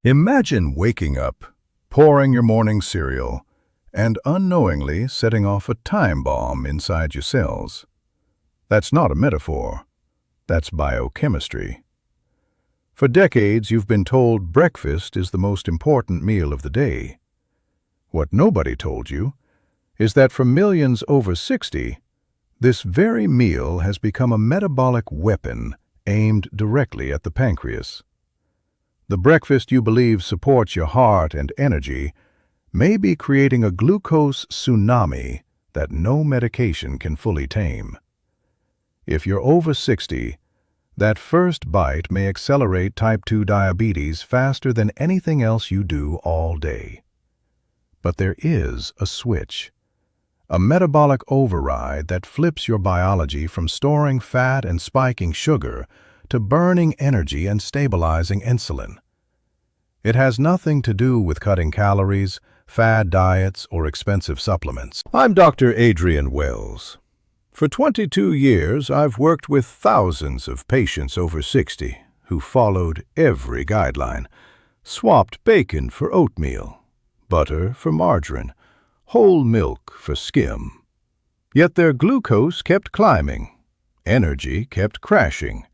Imagine waking up, pouring your morning cereal, and unknowingly setting off a time bomb inside your cells. That's not a metaphor. That's biochemistry. For decades, you've been told breakfast is the most important meal of the day. What nobody told you is that for millions over 60, this very meal has become a metabolic weapon aimed directly at the pancreas. The breakfast you believe supports your heart and energy may be creating a glucose tsunami that no medication can fully tame. If you're over 60, that first bite may accelerate type 2 diabetes faster than anything else you do all day. But there is a switch, a metabolic override that flips your biology from storing fat and spiking sugar to burning energy and stabilizing insulin. It has nothing to do with cutting calories, fad diets, or expensive supplements. I'm Dr. Adrian Wells. For 22 years, I've worked with thousands of patients over 60 who followed every guideline, swapped bacon for oatmeal, butter for margarine, whole milk for skim. Yet their glucose kept climbing, energy kept crashing,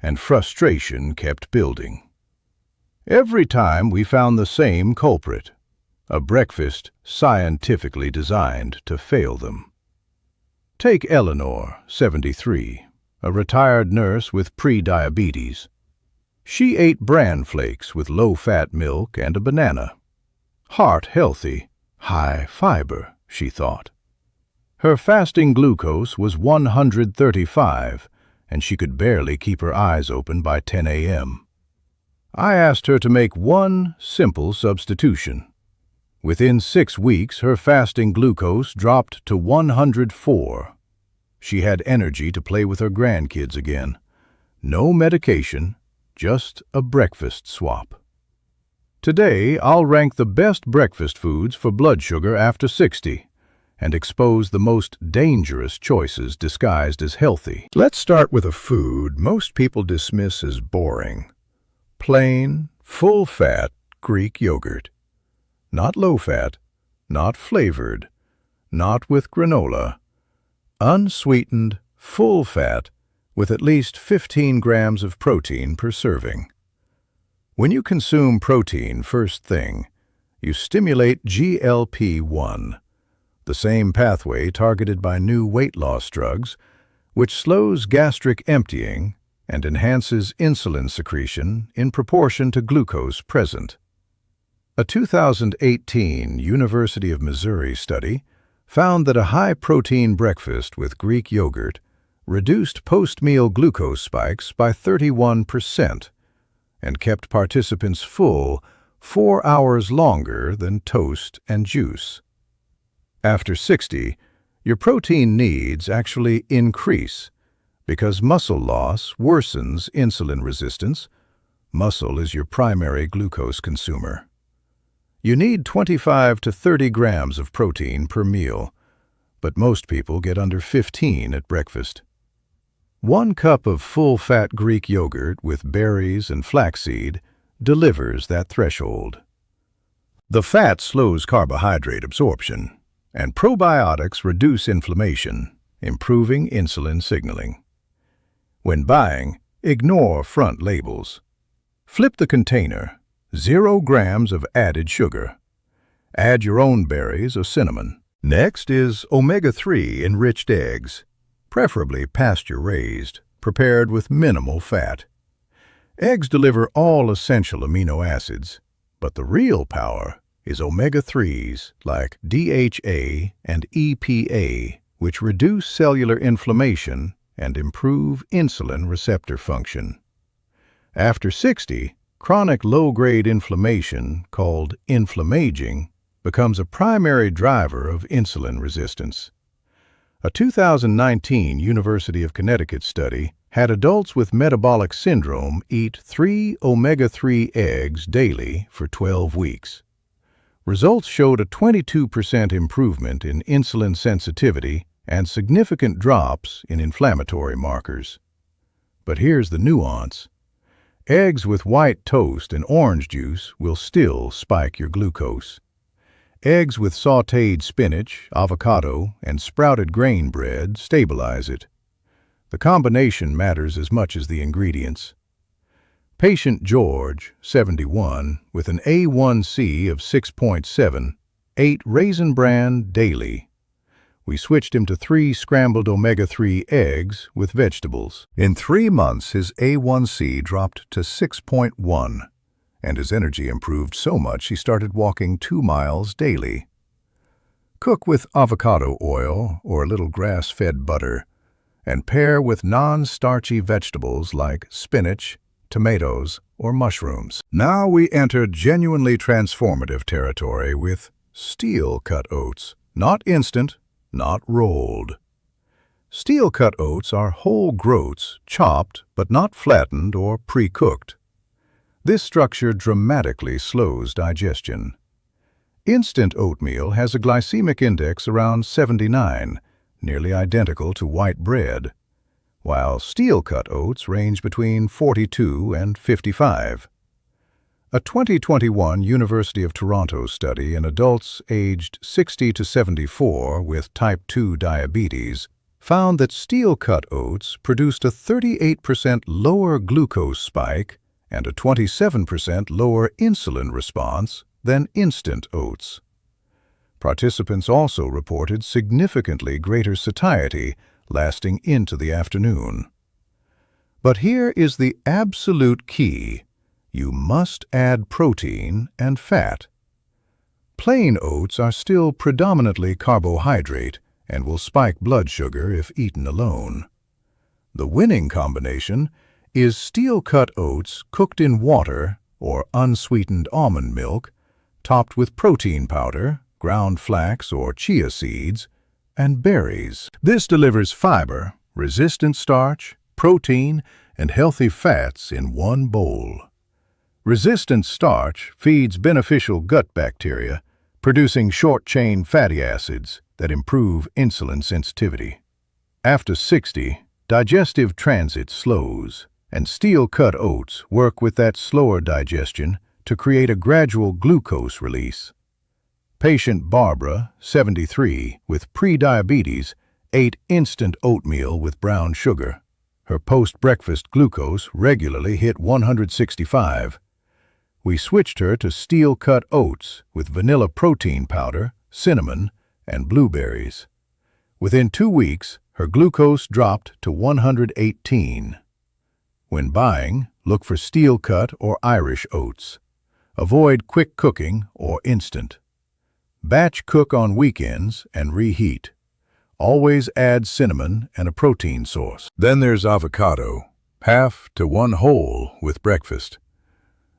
and frustration kept building. Every time we found the same culprit, a breakfast scientifically designed to fail them. Take Eleanor, 73, a retired nurse with pre-diabetes. She ate bran flakes with low-fat milk and a banana. Heart healthy, high fiber, she thought. Her fasting glucose was 135, and she could barely keep her eyes open by 10 a.m. I asked her to make one simple substitution. Within 6 weeks, her fasting glucose dropped to 104. She had energy to play with her grandkids again. No medication, just a breakfast swap. Today, I'll rank the best breakfast foods for blood sugar after 60 and expose the most dangerous choices disguised as healthy. Let's start with a food most people dismiss as boring. Plain, full-fat Greek yogurt. Not low-fat, not flavored, not with granola. Unsweetened, full-fat, with at least 15 grams of protein per serving. When you consume protein first thing, you stimulate GLP-1, the same pathway targeted by new weight loss drugs, which slows gastric emptying and enhances insulin secretion in proportion to glucose present. A 2018 University of Missouri study found that a high-protein breakfast with Greek yogurt reduced post-meal glucose spikes by 31% and kept participants full 4 hours longer than toast and juice. After 60, your protein needs actually increase because muscle loss worsens insulin resistance. Muscle is your primary glucose consumer. You need 25 to 30 grams of protein per meal, but most people get under 15 at breakfast. 1 cup of full-fat Greek yogurt with berries and flaxseed delivers that threshold. The fat slows carbohydrate absorption, and probiotics reduce inflammation, improving insulin signaling. When buying, ignore front labels. Flip the container. 0 grams of added sugar. Add your own berries or cinnamon. Next is omega-3 enriched eggs, preferably pasture-raised, prepared with minimal fat. Eggs deliver all essential amino acids, but the real power is omega-3s like DHA and EPA, which reduce cellular inflammation and improve insulin receptor function. After 60, chronic low-grade inflammation, called inflammaging, becomes a primary driver of insulin resistance. A 2019 University of Connecticut study had adults with metabolic syndrome eat 3 omega-3 eggs daily for 12 weeks. Results showed a 22% improvement in insulin sensitivity and significant drops in inflammatory markers. But here's the nuance. Eggs with white toast and orange juice will still spike your glucose. Eggs with sautéed spinach, avocado, and sprouted grain bread stabilize it. The combination matters as much as the ingredients. Patient George, 71, with an A1C of 6.7, ate Raisin Bran daily. We switched him to 3 scrambled omega-3 eggs with vegetables. In 3 months, his A1C dropped to 6.1, and his energy improved so much he started walking 2 miles daily. Cook with avocado oil or a little grass-fed butter, and pair with non-starchy vegetables like spinach, tomatoes, or mushrooms. Now we enter genuinely transformative territory with steel-cut oats, not instant, not rolled. Steel-cut oats are whole groats, chopped but not flattened or pre-cooked. This structure dramatically slows digestion. Instant oatmeal has a glycemic index around 79, nearly identical to white bread, while steel-cut oats range between 42 and 55. A 2021 University of Toronto study in adults aged 60 to 74 with type 2 diabetes found that steel-cut oats produced a 38% lower glucose spike and a 27% lower insulin response than instant oats. Participants also reported significantly greater satiety lasting into the afternoon. But here is the absolute key. You must add protein and fat. Plain oats are still predominantly carbohydrate and will spike blood sugar if eaten alone. The winning combination is steel-cut oats cooked in water or unsweetened almond milk, topped with protein powder, ground flax or chia seeds, and berries. This delivers fiber, resistant starch, protein, and healthy fats in one bowl. Resistant starch feeds beneficial gut bacteria, producing short-chain fatty acids that improve insulin sensitivity. After 60, digestive transit slows, and steel-cut oats work with that slower digestion to create a gradual glucose release. Patient Barbara, 73, with pre-diabetes, ate instant oatmeal with brown sugar. Her post-breakfast glucose regularly hit 165. We switched her to steel-cut oats with vanilla protein powder, cinnamon, and blueberries. Within 2 weeks, her glucose dropped to 118. When buying, look for steel-cut or Irish oats. Avoid quick cooking or instant. Batch cook on weekends and reheat. Always add cinnamon and a protein source. Then there's avocado, half to 1 whole with breakfast.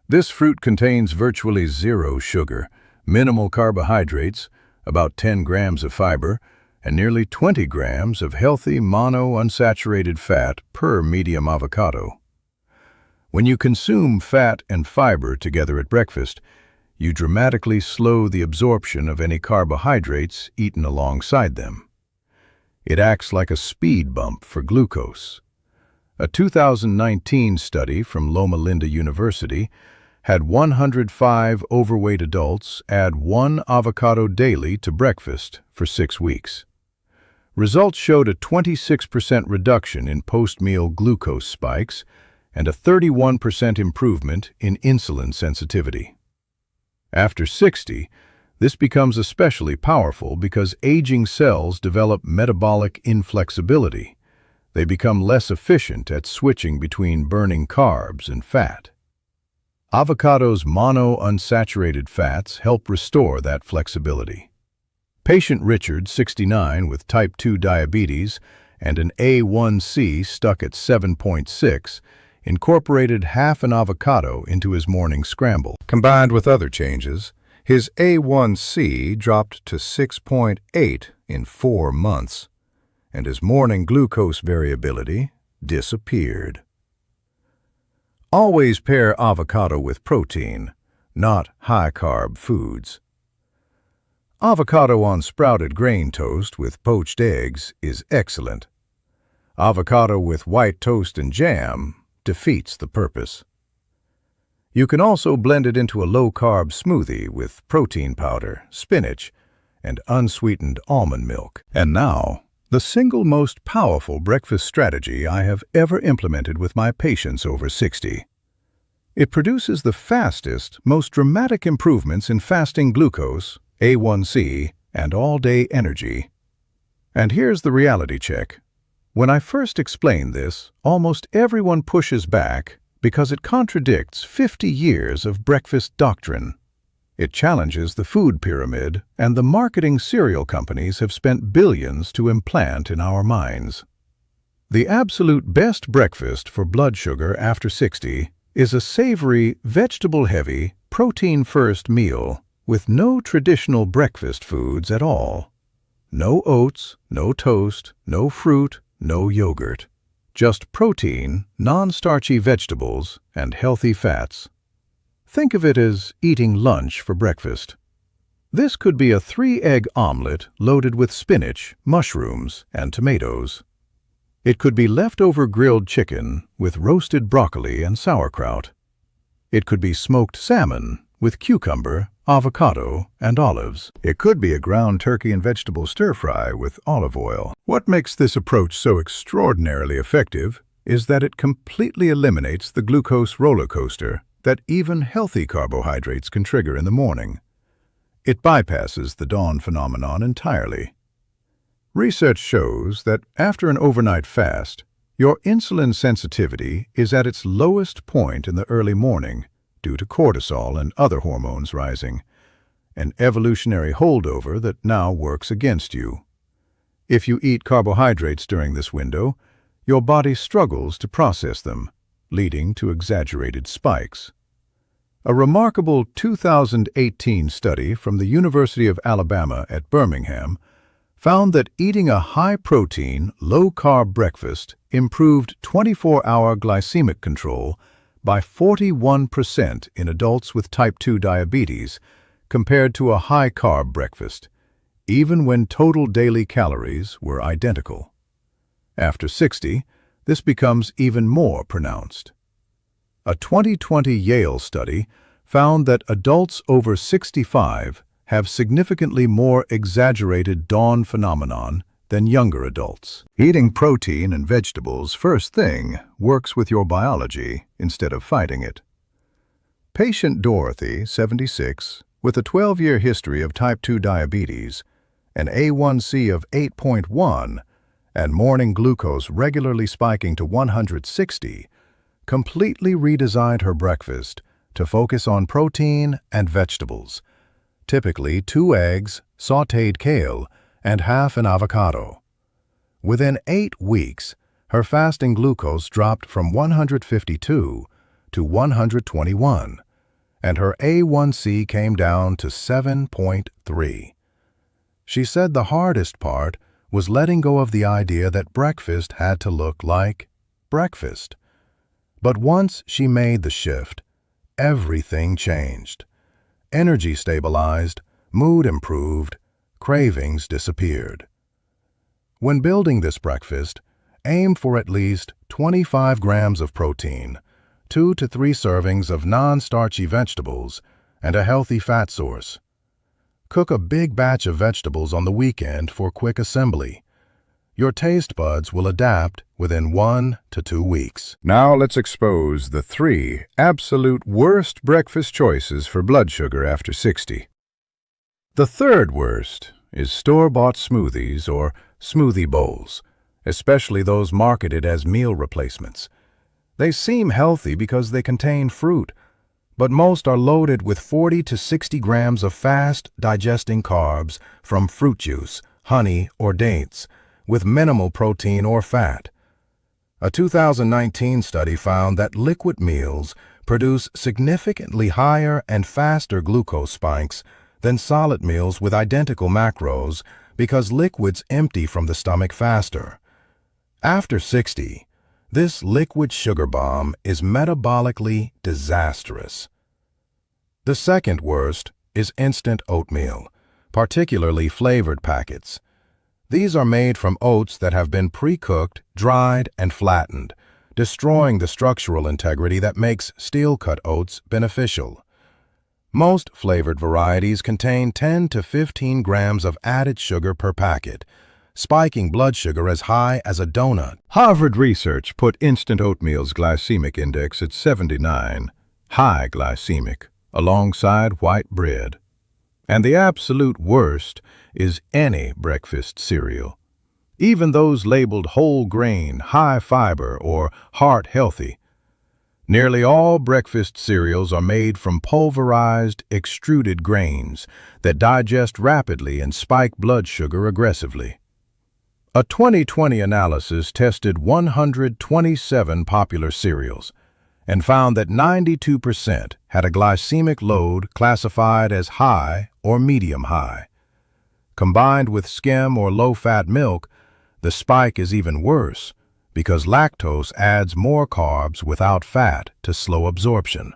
This fruit contains virtually 0 sugar, minimal carbohydrates, about 10 grams of fiber, and nearly 20 grams of healthy monounsaturated fat per medium avocado. When you consume fat and fiber together at breakfast, you dramatically slow the absorption of any carbohydrates eaten alongside them. It acts like a speed bump for glucose. A 2019 study from Loma Linda University had 105 overweight adults add 1 avocado daily to breakfast for 6 weeks. Results showed a 26% reduction in post-meal glucose spikes and a 31% improvement in insulin sensitivity. After 60, this becomes especially powerful because aging cells develop metabolic inflexibility. They become less efficient at switching between burning carbs and fat. Avocado's monounsaturated fats help restore that flexibility. Patient Richard, 69, with type 2 diabetes and an A1C stuck at 7.6, incorporated half an avocado into his morning scramble. Combined with other changes, his A1C dropped to 6.8 in 4 months, and his morning glucose variability disappeared. Always pair avocado with protein, not high-carb foods. Avocado on sprouted grain toast with poached eggs is excellent. Avocado with white toast and jam defeats the purpose. You can also blend it into a low-carb smoothie with protein powder, spinach, and unsweetened almond milk. And now, the single most powerful breakfast strategy I have ever implemented with my patients over 60. It produces the fastest, most dramatic improvements in fasting glucose, A1C, and all-day energy. And here's the reality check. When I first explain this, almost everyone pushes back because it contradicts 50 years of breakfast doctrine. It challenges the food pyramid, and the marketing cereal companies have spent billions to implant in our minds. The absolute best breakfast for blood sugar after 60 is a savory, vegetable-heavy, protein-first meal with no traditional breakfast foods at all. No oats, no toast, no fruit, no yogurt. Just protein, non-starchy vegetables, and healthy fats. Think of it as eating lunch for breakfast. This could be a 3-egg omelet loaded with spinach, mushrooms, and tomatoes. It could be leftover grilled chicken with roasted broccoli and sauerkraut. It could be smoked salmon with cucumber, avocado, and olives. It could be a ground turkey and vegetable stir-fry with olive oil. What makes this approach so extraordinarily effective is that it completely eliminates the glucose roller coaster that even healthy carbohydrates can trigger in the morning. It bypasses the dawn phenomenon entirely. Research shows that after an overnight fast, your insulin sensitivity is at its lowest point in the early morning due to cortisol and other hormones rising, an evolutionary holdover that now works against you. If you eat carbohydrates during this window, your body struggles to process them, leading to exaggerated spikes. A remarkable 2018 study from the University of Alabama at Birmingham found that eating a high-protein, low-carb breakfast improved 24-hour glycemic control by 41% in adults with type 2 diabetes compared to a high-carb breakfast, even when total daily calories were identical. After 60, this becomes even more pronounced. A 2020 Yale study found that adults over 65 have significantly more exaggerated dawn phenomenon than younger adults. Eating protein and vegetables first thing works with your biology instead of fighting it. Patient Dorothy, 76, with a 12-year history of type 2 diabetes, an A1C of 8.1, and morning glucose regularly spiking to 160, completely redesigned her breakfast to focus on protein and vegetables, typically 2 eggs, sautéed kale, and half an avocado. Within 8 weeks, her fasting glucose dropped from 152 to 121, and her A1C came down to 7.3. She said the hardest part was letting go of the idea that breakfast had to look like breakfast. But once she made the shift, everything changed. Energy stabilized, mood improved, cravings disappeared. When building this breakfast, aim for at least 25 grams of protein, 2 to 3 servings of non-starchy vegetables, and a healthy fat source. Cook a big batch of vegetables on the weekend for quick assembly. Your taste buds will adapt within 1 to 2 weeks. Now let's expose the 3 absolute worst breakfast choices for blood sugar after 60. The third worst is store-bought smoothies or smoothie bowls, especially those marketed as meal replacements. They seem healthy because they contain fruit, but most are loaded with 40 to 60 grams of fast-digesting carbs from fruit juice, honey, or dates, with minimal protein or fat. A 2019 study found that liquid meals produce significantly higher and faster glucose spikes than solid meals with identical macros because liquids empty from the stomach faster. After 60, this liquid sugar bomb is metabolically disastrous. The second worst is instant oatmeal, particularly flavored packets. These are made from oats that have been pre-cooked, dried, and flattened destroying the structural integrity that makes steel-cut oats beneficial. Most flavored varieties contain 10 to 15 grams of added sugar per packet, spiking blood sugar as high as a donut. Harvard research put instant oatmeal's glycemic index at 79, high glycemic, alongside white bread. And the absolute worst is any breakfast cereal. Even those labeled whole grain, high fiber, or heart healthy. Nearly all breakfast cereals are made from pulverized, extruded grains that digest rapidly and spike blood sugar aggressively. A 2020 analysis tested 127 popular cereals and found that 92% had a glycemic load classified as high or medium-high. Combined with skim or low-fat milk, the spike is even worse because lactose adds more carbs without fat to slow absorption.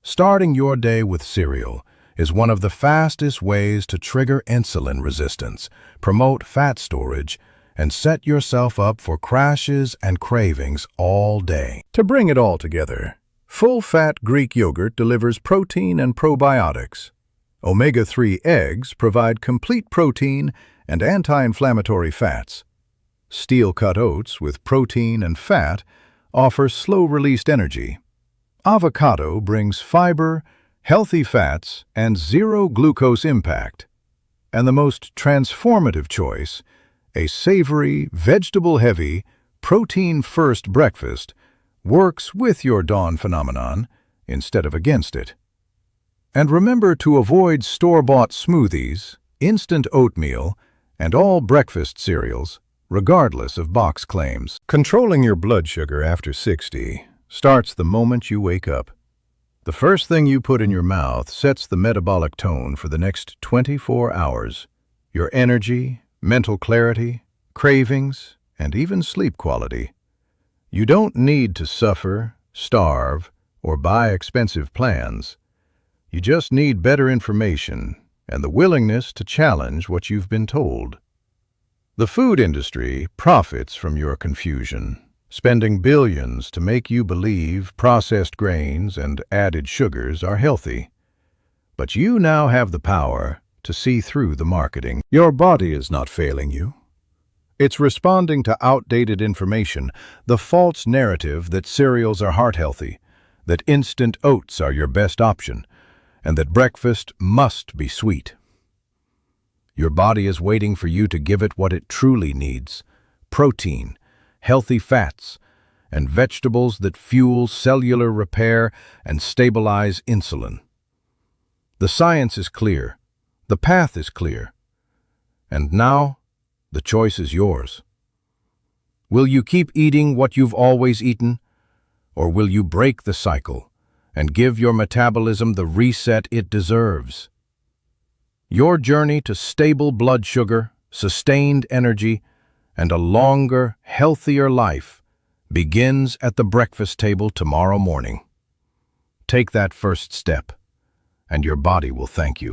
Starting your day with cereal is one of the fastest ways to trigger insulin resistance, promote fat storage, and set yourself up for crashes and cravings all day. To bring it all together, full-fat Greek yogurt delivers protein and probiotics. Omega-3 eggs provide complete protein and anti-inflammatory fats. Steel-cut oats with protein and fat offer slow-released energy. Avocado brings fiber, healthy fats, and zero glucose impact. And the most transformative choice, a savory, vegetable-heavy, protein-first breakfast, works with your dawn phenomenon instead of against it. And remember to avoid store-bought smoothies, instant oatmeal, and all breakfast cereals, regardless of box claims. Controlling your blood sugar after 60 starts the moment you wake up. The first thing you put in your mouth sets the metabolic tone for the next 24 hours. Your energy, mental clarity, cravings, and even sleep quality. You don't need to suffer, starve, or buy expensive plans. You just need better information and the willingness to challenge what you've been told. The food industry profits from your confusion, spending billions to make you believe processed grains and added sugars are healthy. But you now have the power to see through the marketing. Your body is not failing you. It's responding to outdated information, the false narrative that cereals are heart-healthy, that instant oats are your best option, and that breakfast must be sweet. Your body is waiting for you to give it what it truly needs: protein, healthy fats, and vegetables that fuel cellular repair and stabilize insulin. The science is clear, the path is clear, and now the choice is yours. Will you keep eating what you've always eaten, or will you break the cycle and give your metabolism the reset it deserves? Your journey to stable blood sugar, sustained energy, and a longer, healthier life begins at the breakfast table tomorrow morning. Take that first step, and your body will thank you.